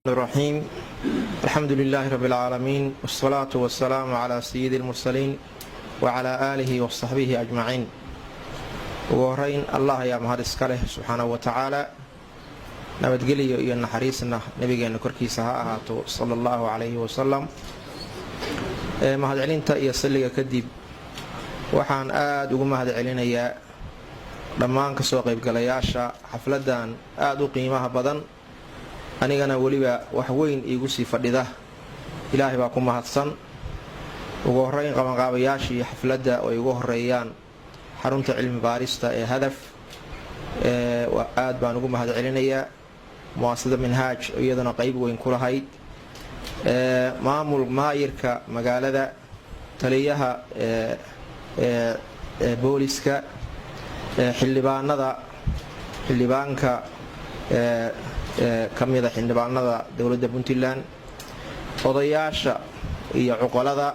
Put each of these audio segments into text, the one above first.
الرحيم الحمد لله رب العالمين والصلاة والسلام على سيد المرسلين وعلى آله وصحبه أجمعين وهرين الله يا مهد اسكاله سبحانه وتعالى nabadgelyo iyo naxariisna nabigeena korkiisa ha ahaato sallallahu alayhi wasallam mahadcelinta iyo salliga kadib waxaan aad ugu mahadcelinayaa dhammaan ka soo qaybgalayaasha xafladan aad u qiimaha badan anigana waliba wax weyn iigu sii fadhida ilaahay baa ku mahadsan ugu horeyn qabanqaabayaashii xafladda oo igu horeeyaan xarunta cilmi baarista ee hadaf aad baan ugu mahadcelinayaa muwaasada minhaaj iyadana qayb weyn ku lahayd maamul maayirka magaalada taliyaha booliska xildhibaanka kamida xildhibaanada dowladda Puntland odayaasha iyo cuqalada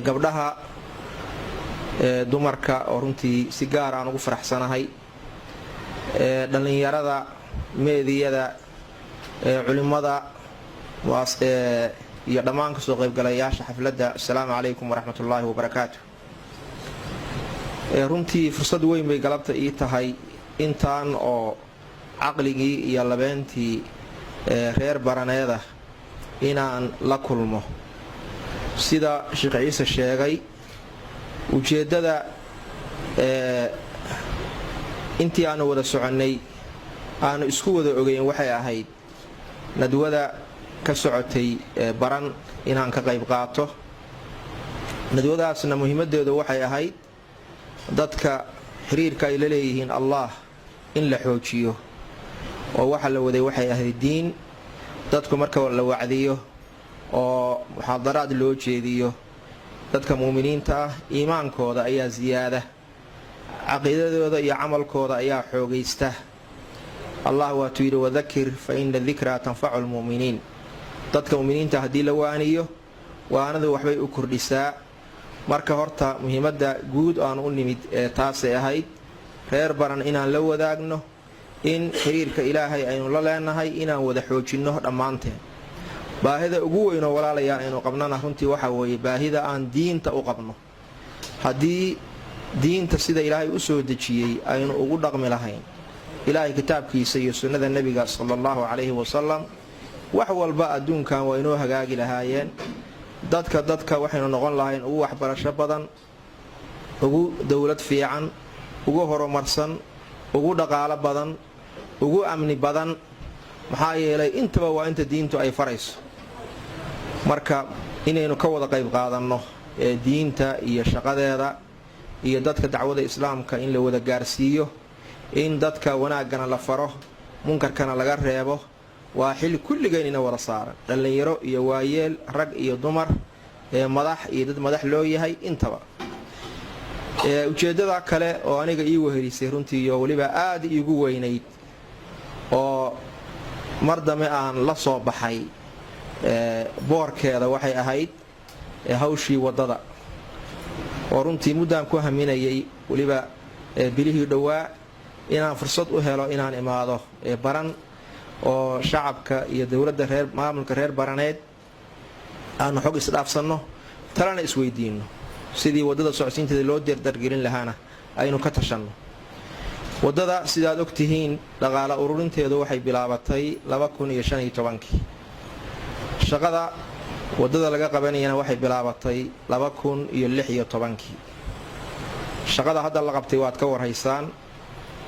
gabdhaha dumarka oo runtii si gaar aan ugu faraxsanahay dhalinyarada meediyada culimada iyo dhammaan ka soo qaybgalayaasha xafladda assalaamu calaykum waraxmatullaahi wabarakaatuh runtii fursad weyn bay galabta ii tahay intaan oo caqligii iyo labeentii reer baraneeda inaan la kulmo sida sheekh ciise sheegay ujeeddada intii aanu wada soconnay aanu isku wada ogeyn waxay ahayd nadwada ka socotay baran inaan ka qayb qaato nadwadaasna muhiimadeedu waxay ahayd dadka xiriirka ay la leeyihiin allah in la xoojiyo oo waxa la waday waxay ahayd diin dadku marka la wacdiyo oo muxaadaraad loo jeediyo dadka muuminiinta ah iimaankooda ayaa ziyaada caqiidadooda iyo camalkooda ayaa xoogaysta allah waatuu yidhi wadakir fa ina dikraa tanfacu lmu'miniin dadka mu'miniinta haddii la waaniyo waanadu waxbay u kordhisaa marka horta muhiimadda guud aan u nimid taasay ahayd reer baran inaan la wadaagno in xiriirka ilaahay aynu la leenahay inaan wada xoojinno dhammaanteen baahida ugu weyn oo walaalayaal aynu qabnana runtii waxa weeye baahida aan diinta u qabno haddii diinta sida ilaahay u soo dejiyey aynu ugu dhaqmi lahayn ilaahay kitaabkiisa iyo sunnada nebiga sallallahu calayhi wasallam wax walba adduunkan waa inoo hagaagi lahaayeen dadka waxaynu noqon lahayn ugu waxbarasho badan ugu dowlad fiican ugu horumarsan ugu dhaqaalo badan ugu amni badan maxaa yeelay intaba waa inta diintu ay farayso marka inaynu ka wada qayb qaadanno diinta iyo shaqadeeda iyo dadka dacwada islaamka in la wada gaarsiiyo in dadka wanaaggana la faro munkarkana laga reebo waa xil kulligeynina wada saaran dhallinyaro iyo waayeel rag iyo dumar madax iyo dad madax loo yahay intaba ujeeddada kale oo aniga ii wehelisay runtii iyo weliba aad iigu weynayd oo mar dambe aan la soo baxay boorkeeda waxay ahayd hawshii waddada oo runtii muddaan ku haminayay weliba bilihii dhowaa inaan fursad u helo inaan imaado baran oo shacabka iyo dowladda maamulka reer baraneed aanu xog isdhaafsanno talana isweydiinno sidii waddada socodsiinteeda loo dardargelin lahaana aynu ka tashanno waddada sidaad og tihiin dhaqaale ururinteedu waxay bilaabatay 2015 shaqada waddada laga qabanayana waxay bilaabatay 2016 shaqada hadda la qabtay waad ka warhaysaan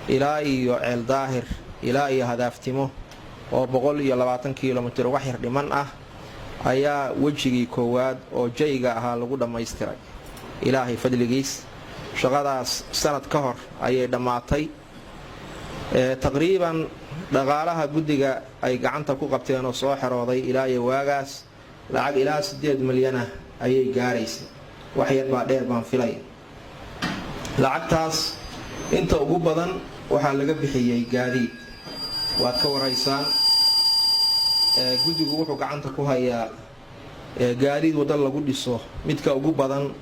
ilaa iyo ceel daahir ilaa iyo hadaaftimo oo 120 kilomitir wax yar dhiman ah ayaa wejigii koowaad oo jayga ahaa lagu dhammaystiray ilaahay fadligiis shaqadaas sanad ka hor ayay dhammaatay taqriiban dhaqaalaha guddiga ay gacanta ku qabteen oo soo xerooday ilaa iyo waagaas lacag ilaa 8 milyan ah ayay gaaraysay wax yar baa dheer baan filay lacagtaas inta ugu badan waxaa laga bixiyey gaadiid waad ka waraysaan guddigu wuxuu gacanta ku hayaa gaadiid wadda lagu dhiso midka ugu badan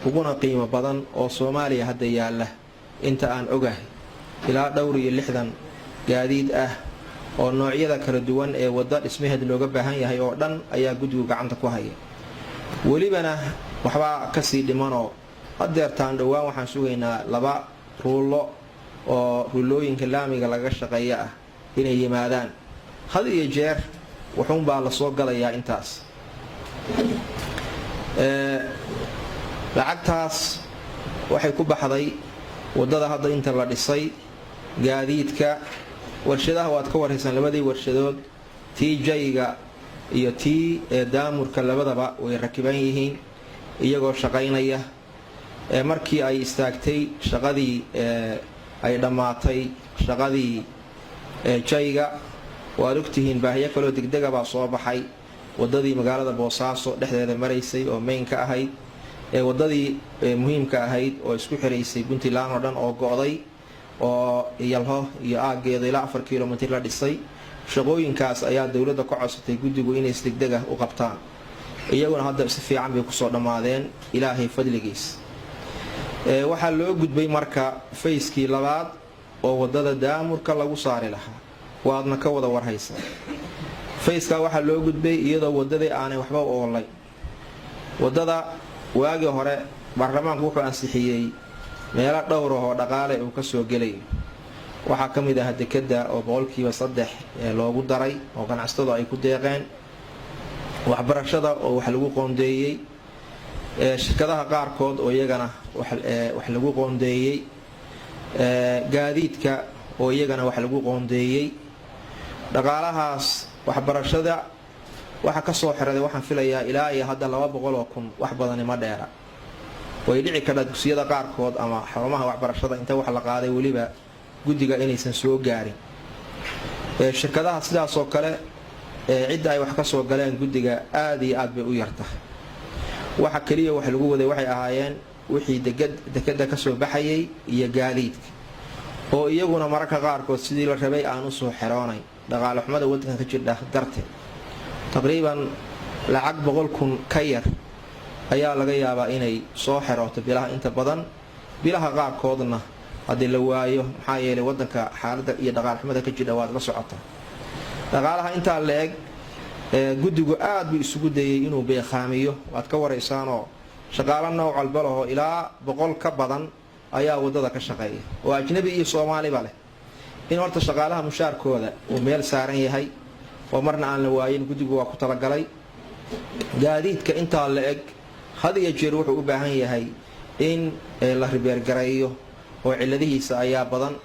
uguna qiimo badan oo Soomaaliya hadda yaala inta aan ogahay ilaa dhowr iyo 60 gaadiid ah oo noocyada kala duwan ee wada dhismaheed looga baahan yahay oo dhan ayaa guddigu gacanta ku haya. welibana waxbaa kasii dhimanoo hadeertaan dhowaan waxaan sugaynaa 2 ruulo oo ruulooyinka laamiga laga shaqeeya ah inay yimaadaan. had iyo jeer wuxuunbaa la soo galayaa intaas. lacagtaas waxay ku baxday wadada hadda inta la dhisay, gaadiidka, warshadaha waad ka warhaysaan labadii warshadood, tii jayga iyo tii daamurka labadaba way rakiban yihiin iyagoo shaqaynaya. markii ay istaagtay shaqadii ay dhammaatay shaqadii jayga, waad ogtihiin baahiyo kaloo degdega baa soo baxay. wadadii magaalada Boosaaso dhexdeeda maraysay oo maynka ahayd, wadadii muhiimka ahayd oo isku xiraysay Puntland oo dhan oo go'day, oo yalho iyo aageeda ilaa 4 kilomitir la dhisay. shaqooyinkaas ayaa dawladda ka codsatay guddigu inay si degdeg ah u qabtaan. iyaguna hadda si fiican bay kusoo dhammaadeen ilaahay fadligiis. waxaa loo gudbay marka fayskii labaad oo wadada daamurka lagu saari lahaa, waadna ka wada warhaysaa. fayska waxaa loo gudbay iyadoo wadadii aanay waxba u oolay. wadada waagii hore baarlamaanku wuxuu ansixiyey meelo dhowr ah oo dhaqaale uu ka soo gelay. waxaa ka mid ah dekada oo 3% loogu daray oo ganacsatada ay ku deeqeen, waxbarashada oo wax lagu qoondeeyay, shirkadaha qaarkood oo iyagana wax lagu qoondeeyay, gaadiidka oo iyagana wax lagu qoondeeyay. dhaqaalahaas waxbarashada waxa ka soo xiraday waxaan filayaa ilaa iyo hadda 200,000 wax badan ma dheera. way dhici kartaa dugsiyada qaarkood ama xarumaha waxbarashada inta wax la qaaday waliba guddiga inaysan soo gaarin. shirkadaha sidaas oo kale cidda ay wax ka soo galeen guddiga aad iyo aad bay u yartahay. waxa kaliya wax lagu waday waxay ahaayeen wixii dekada ka soo baxayay iyo gaadiidka oo iyaguna mararka qaarkood sidii la rabay aan u soo xiroonay dhaqaale xumada waddanka ka jirta darteed. taqriiban lacag 100,000 ka yar ayaa laga yaabaa inay soo xirooto bilaha inta badan. bilaha qaarkoodna haddii la waayo maxaa yeelay waddanka xaaladda iyo dhaqaale xumada ka jirta waad la socotaa. dhaqaalaha intaa la eg guddigu aad buu isugu dayay inuu beeqaamiyo. waad ka waraysaanoo shaqaale nooc walba laho ilaa 100 ka badan ayaa wadada ka shaqeeya oo ajnabi iyo Soomaaliba leh. in horta shaqaalaha mushaarkooda uu meel saaran yahay oo marna aan la waayin guddigu waa ku talagalay. gaadiidka intaa la eg had iyo jeer wuxuu u baahan yahay in la ribeergareeyo oo ciladihiisa ayaa badan.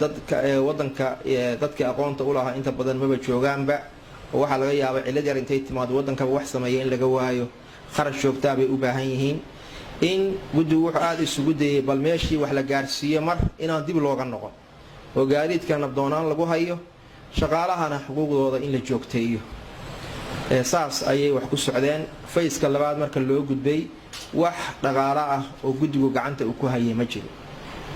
dadka wadanka dadka aqoonta u lahaa inta badan maba joogaanba, oo waxa laga yaabaa cilad yar intay timaado wadanka wax sameeyay in laga waayo. kharash joogtaa bay u baahan yihiin. in guddigu wuxuu aad isugu dayay bal meeshii wax la gaarsiiyo mar inaan dib looga noqon oo gaadiidka nabdoonaan lagu hayo, shaqaalahana xuquuqdooda in la joogteeyo. saas ayay wax ku socdeen. fayska labaad marka loo gudbay wax dhaqaale ah oo guddigu gacanta uu ku hayay ma jiro,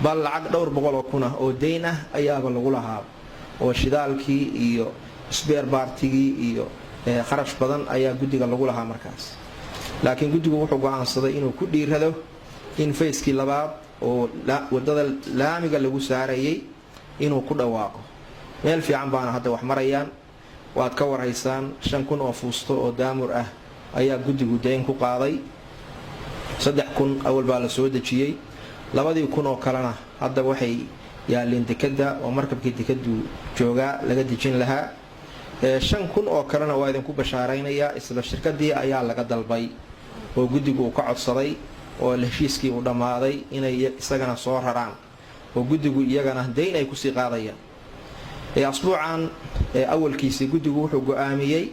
bal lacag dhowr 100,000 ah oo deyn ah ayaaba lagu lahaa oo shidaalkii iyo isbeer baartigii iyo kharash badan ayaa guddiga lagu lahaa markaas. laakiin guddigu wuxuu go'aansaday inuu ku dhiirado in fayskii labaad oo wadada laamiga lagu saarayay inuu ku dhawaaqo. meel fiican baana hadda wax marayaan. waad ka warhaysaan 5,000 oo fuusto oo daamur ah ayaa guddigu deyn ku qaaday. 3,000 awal baa la soo dejiyay. 2,000 oo kalena hadda waxay yaaleen dekada oo markabkii dekadu joogaa laga dejin lahaa. 5,000 oo kalena waa idinku bashaaraynayaa. isla shirkadii ayaa laga dalbay oo guddigu uu ka codsaday oo heshiiskii uu dhammaaday inay isagana soo raraan oo guddigu iyagana deyn ay kusii qaadayaan. asbuucan awalkiisii guddigu wuxuu go'aamiyey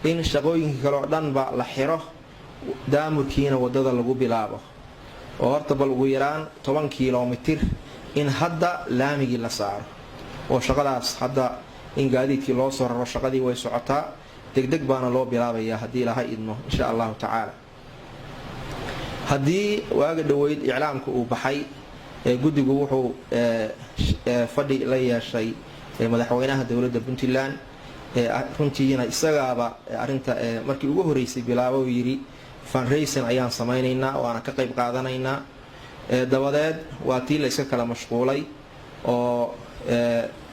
in shaqooyinkii kale oo dhanba la xiro, daamurkiina wadada lagu bilaabo oo horta bal ugu yaraan 10 kilomitir in hadda laamigii la saaro. oo shaqadaas hadda in gaadiidkii loo soo raro shaqadii way socotaa. degdeg baana loo bilaabayaa haddii ilaahay idmo insha allahu tacaala. haddii waaga dhoweyd iclaamka uu baxay guddigu wuxuu fadhi la yeeshay madaxweynaha dowladda Puntland. runtiina isagaaba arinta markii ugu horeysay bilaabo uu yiri fundraising ayaan samaynaynaa waana ka qayb qaadanaynaa. dabadeed waa tii la iska kala mashquulay oo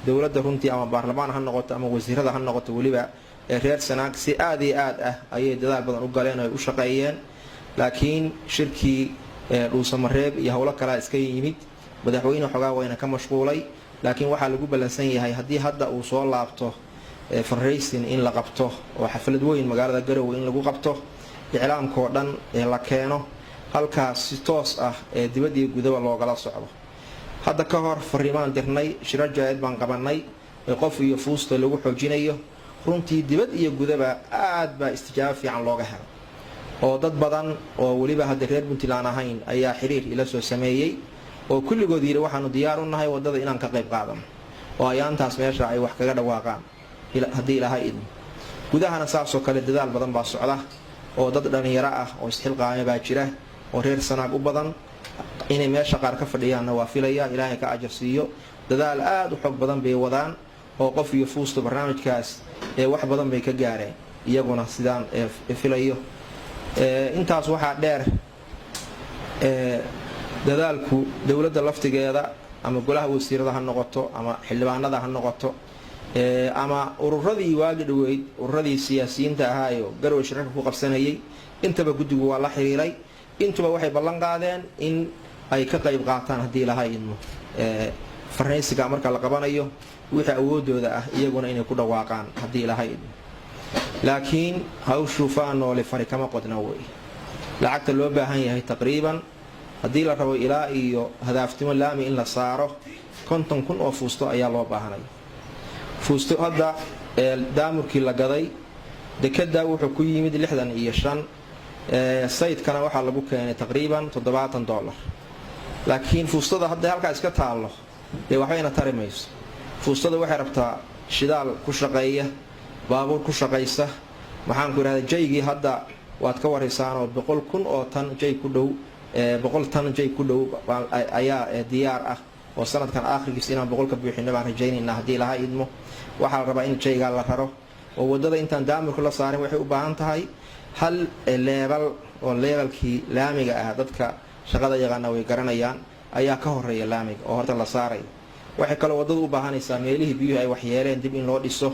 dowladda runtii ama baarlamaan ha noqoto ama wasiirada ha noqoto weliba reer Sanaag si aad iyo aad ah ayay dadaal badan u galeen oo ay u shaqeeyeen laakiin shirkii dhuusamareeb iyo howlo kale iska yimid madaxweyne xogaa wayna ka mashquulay laakiin waxaa lagu balansan yahay haddii hadda uu soo laabto fundraising in la qabto oo xaflad weyn magaalada Garowe in lagu qabto iclaamka oo dhan la keeno halkaas si toos ah dibadda iyo gudaha loogala socdo hadda ka hor fariimaan dirnay shirar jaayad baan qabanay qof iyo fuusta lagu xoojinayo runtii dibad iyo gudaba aad baa istijaab fiican looga helay oo dad badan oo waliba hadda reer Puntland ahayn ayaa xiriir ila soo sameeyay oo kulligood yiri waxaanu diyaar u nahay wadada inaan ka qayb qaadano oo ayaantaas meesha ay wax kaga dhawaaqaan haddii Ilaahay idin gudahana saas oo kale dadaal badan baa socda oo dad dhalinyaro ah oo isxilqaamay baa jira oo reer Sanaag u badan inay meesha qaar ka fadhiyaanna waa filaya Ilaahay ka ajar siiyo dadaal aad u xog badan bay wadaan oo qof iyo fuusto barnaamijkaas wax badan bay ka gaareen iyaguna sidaan filayo intaas waxaa dheer dadaalku dawladda laftigeeda ama golaha wasiirada ha noqoto ama xildhibaanada ha noqoto ama ururadii waagi dhaweyd ururadii siyaasiyiinta ahaa ee Garowe shirarka ku qabsanayay intaba guddigu waa la xiriiray intuba waxay ballan qaadeen in ay ka qayb qaataan haddii Ilaahay idmo farnaysiga marka la qabanayo wixii awoodooda ah iyaguna inay ku dhawaaqaan haddii Ilaahay idmo laakiin hawshu faanoole fari kama qodna way lacagta loo baahan yahay taqriiban haddii la rabo ilaa iyo hadaaftimo laami in la saaro 50,000 oo fuusto ayaa loo baahanay fuusto hadda daamurkii la gaday dekada wuxuu ku yimid 65 saydkana waxaa lagu keenay taqriiban $70 laakiin fuustada hadda halka iska taalo waxayna tarimayso fuustada waxay rabtaa shidaal ku shaqeeya baabuur ku shaqeysa maxaan ku raadin jaygii hadda waad ka wareysaan oo 100,000 oo tan jay ku dhow 100 tan jay ku dhow ayaa diyaar ah oo sanadkan aakhirkiisa inaan 100 ka buuxino baan rajaynaynaa haddii Ilaahay idmo waxaa la rabaa in jayga la raro oo wadada intaan daamurka la saarin waxay u baahan tahay hal level oo levelkii laamiga ah dadka shaqada yaqaan way garanayaan ayaa ka horeeya laamiga oo horta la saaray waxay kale wadada u baahanaysaa meelihii biyuhu ay wax yeeleen dib in loo dhiso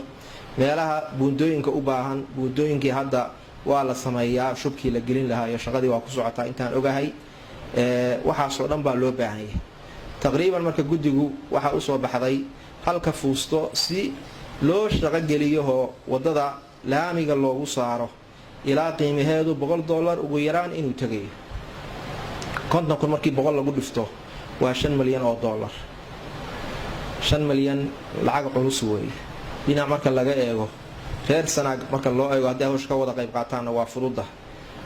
meelaha buundooyinka u baahan buundooyinkii hadda waa la sameeyaa shubkii la gelin lahaa iyo shaqadii waa ku socotaa intaan ogahay waxaas oo dhan baa loo baahan yahay taqriiban marka guddigu waxa u soo baxday halka fuusto si loo shaqo geliyo wadada laamiga loogu saaro ilaa qiimaheedu $100 ugu yaraan inuu tagayo 50,000 markii 100 lagu dhifto waa $5 milyan oo $5 milyan lacag culus weey dhinac marka laga eego reer Sanaag marka loo eego haddii hawsha ka wada qayb qaataana waa furuuda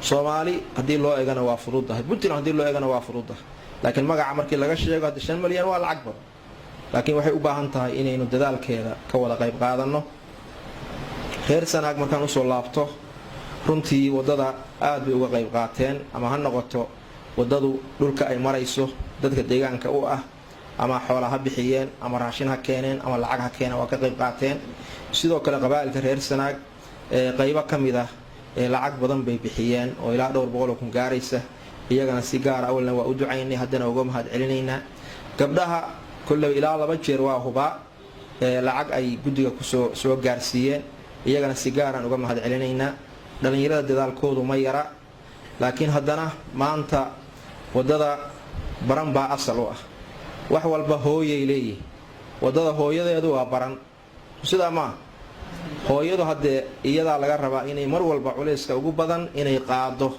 Soomaali haddii loo eegana waa furuuda Puntland haddii loo eegana waa furuuda laakiin magaca markii laga sheego hadda 5 milyan waa lacag badan laakiin waxay u baahan tahay inaynu dadaalkeeda ka wada qayb qaadano reer Sanaag markaan u soo laabto runtii wadada aad bay uga qayb qaateen ama ha noqoto wadadu dhulka ay marayso dadka deegaanka u ah ama xoolaha bixiyeen ama raashin ha keeneen ama lacag ha keeneen waa ka qayb qaateen sidoo kale qabaa'ilka reer Sanaag qaybo kamid ah lacag badan bay bixiyeen oo ilaa dhowr boqol oo kun gaaraysa iyagana si gaar ah awalna waa u ducaynay haddana uga mahad celinaynaa gabdhaha kullu ilaa 2 jeer waa huba lacag ay guddiga ku soo gaarsiiyeen iyagana si gaar ah uga mahad celinaynaa dhalinyarada dadaalkoodu ma yara laakiin haddana maanta wadada baran baa asal u ah wax walba hooyay leeyahay wadada hooyadeedu waa baran sida ma hooyadu hadde iyada laga rabaa inay mar walba culayska ugu badan inay qaado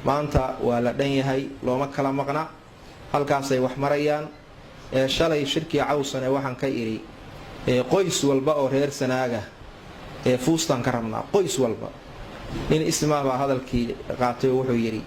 maanta waa la dhan yahay looma kala maqna halkaas ay wax marayaan shalay shirkii cawsan waxaan ka iri qoys walba oo reer Sanaaga fuustan ka rabnaa qoys walba in ismaaba hadalkii qaatay wuxuu yiri